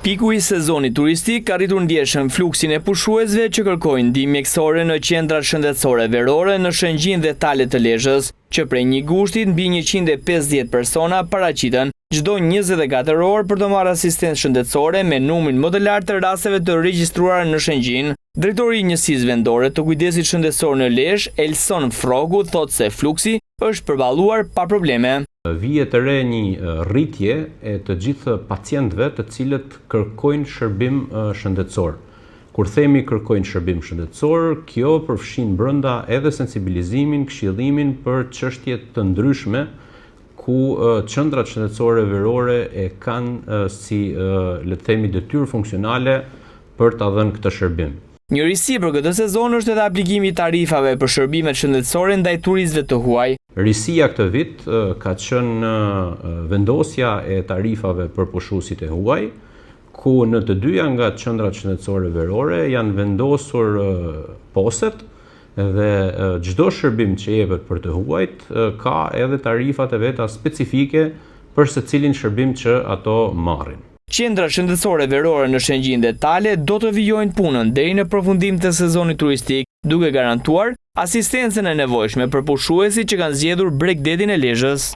Piku i sezonit turistik ka rritur ndjeshëm fluksin e pushuesve që kërkojnë ndihmë mjekësore në qendrat shëndetësore verore në Shëngjin dhe Tale të Lezhës, që prej një gushtit mbi 150 persona paraqiten çdo 24 orë për të marrë asistencë shëndetësore me numrin më të lartë të rasteve të regjistruara në Shëngjin. Drejtori i njësisë vendore të kujdesit shëndetësor në Lezhë, Elson Frogu, thotë se fluksi është përballuar pa probleme. Vihet të re një rritje e të gjithë pacientëve të cilët kërkojnë shërbim shëndetësor. Kur themi kërkojnë shërbim shëndetësor, kjo përfshin brenda edhe sensibilizimin, këshillimin për çështje të ndryshme ku qendrat shëndetësore verore e kanë si le të themi detyrë funksionale për ta dhënë këtë shërbim. Një risi për këtë sezon është edhe aplikimi i tarifave për shërbimet shëndetësore ndaj turistëve të huaj. Risia këtë vit ka qenë vendosja e tarifave për pushuesit e huaj, ku në të dyja nga qendrat shëndetësore verore janë vendosur poset dhe çdo shërbim që jepet për të huajt ka edhe tarifat e veta specifike për secilin shërbim që ato marrin. Qendrat shëndetësore verore në Shëngjin dhe Tale do të vijojnë punën deri në përfundim të sezonit turistik, duke garantuar asistencën e nevojshme për pushuesit që kanë zgjedhur Bregdetin e Lezhës.